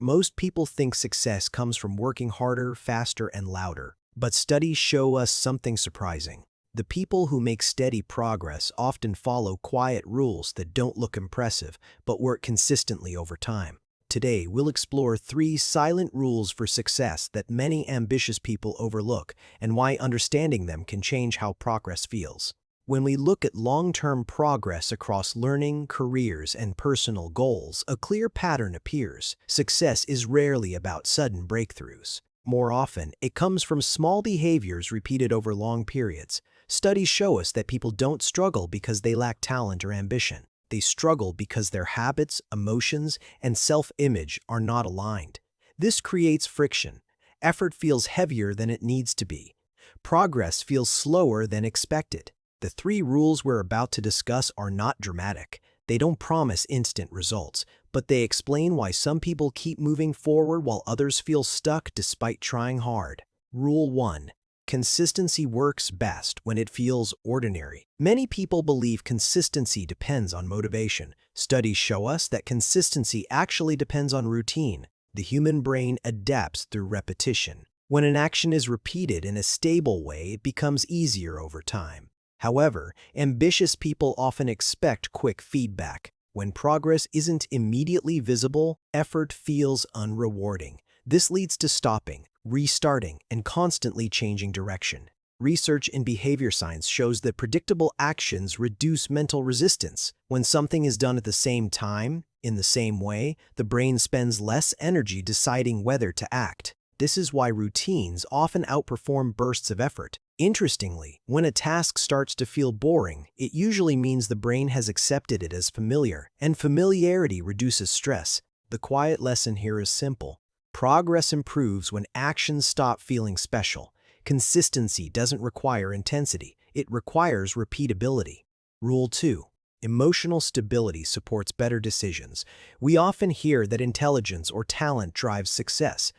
Most people think success comes from working harder, faster, and louder. But studies show us something surprising. The people who make steady progress often follow quiet rules that don't look impressive, but work consistently over time. Today, we'll explore 3 silent rules for success that many ambitious people overlook, and why understanding them can change how progress feels. When we look at long-term progress across learning, careers, and personal goals, a clear pattern appears. Success is rarely about sudden breakthroughs. More often, it comes from small behaviors repeated over long periods. Studies show us that people don't struggle because they lack talent or ambition. They struggle because their habits, emotions, and self-image are not aligned. This creates friction. Effort feels heavier than it needs to be. Progress feels slower than expected. The 3 rules we're about to discuss are not dramatic. They don't promise instant results, but they explain why some people keep moving forward while others feel stuck despite trying hard. Rule 1. Consistency works best when it feels ordinary. Many people believe consistency depends on motivation. Studies show us that consistency actually depends on routine. The human brain adapts through repetition. When an action is repeated in a stable way, it becomes easier over time. However, ambitious people often expect quick feedback. When progress isn't immediately visible, effort feels unrewarding. This leads to stopping, restarting, and constantly changing direction. Research in behavior science shows that predictable actions reduce mental resistance. When something is done at the same time, in the same way, the brain spends less energy deciding whether to act. This is why routines often outperform bursts of effort. Interestingly, when a task starts to feel boring, it usually means the brain has accepted it as familiar, and familiarity reduces stress. The quiet lesson here is simple. Progress improves when actions stop feeling special. Consistency doesn't require intensity, it requires repeatability. Rule 2. Emotional stability supports better decisions. We often hear that intelligence or talent drives success.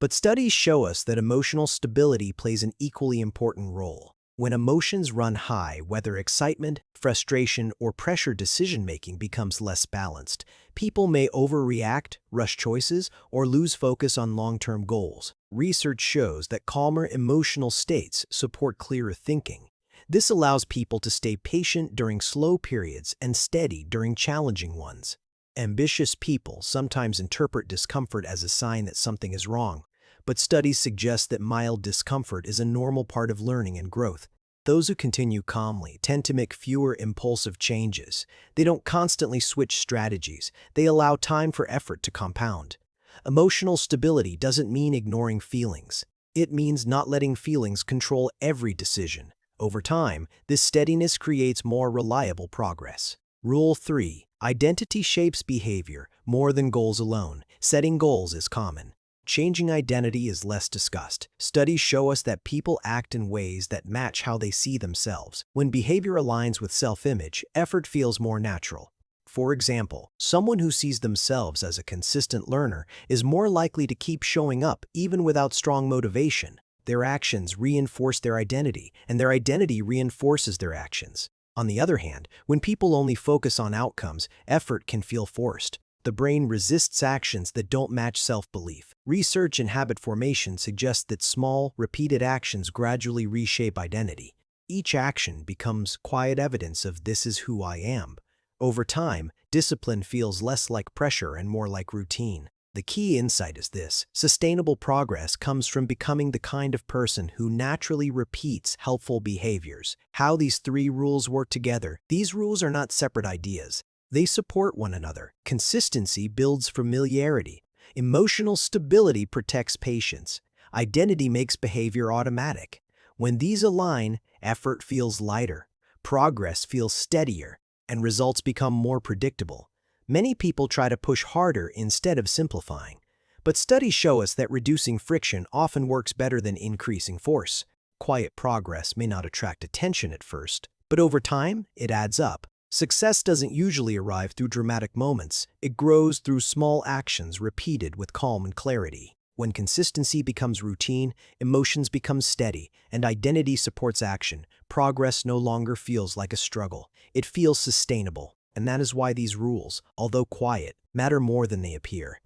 But studies show us that emotional stability plays an equally important role. When emotions run high, whether excitement, frustration, or pressure, decision-making becomes less balanced. People may overreact, rush choices, or lose focus on long-term goals. Research shows that calmer emotional states support clearer thinking. This allows people to stay patient during slow periods and steady during challenging ones. Ambitious people sometimes interpret discomfort as a sign that something is wrong, but studies suggest that mild discomfort is a normal part of learning and growth. Those who continue calmly tend to make fewer impulsive changes. They don't constantly switch strategies. They allow time for effort to compound. Emotional stability doesn't mean ignoring feelings. It means not letting feelings control every decision. Over time, this steadiness creates more reliable progress. Rule 3. Identity shapes behavior more than goals alone. Setting goals is common. Changing identity is less discussed. Studies show us that people act in ways that match how they see themselves. When behavior aligns with self-image, effort feels more natural. For example, someone who sees themselves as a consistent learner is more likely to keep showing up even without strong motivation. Their actions reinforce their identity, and their identity reinforces their actions. On the other hand, when people only focus on outcomes, effort can feel forced. The brain resists actions that don't match self-belief. Research in habit formation suggests that small, repeated actions gradually reshape identity. Each action becomes quiet evidence of "this is who I am." Over time, discipline feels less like pressure and more like routine. The key insight is this: sustainable progress comes from becoming the kind of person who naturally repeats helpful behaviors. How these 3 rules work together: these rules are not separate ideas. They support one another. Consistency builds familiarity. Emotional stability protects patience. Identity makes behavior automatic. When these align, effort feels lighter, progress feels steadier, and results become more predictable. Many people try to push harder instead of simplifying. But studies show us that reducing friction often works better than increasing force. Quiet progress may not attract attention at first, but over time, it adds up. Success doesn't usually arrive through dramatic moments. It grows through small actions repeated with calm and clarity. When consistency becomes routine, emotions become steady, and identity supports action, progress no longer feels like a struggle. It feels sustainable. And that is why these rules, although quiet, matter more than they appear.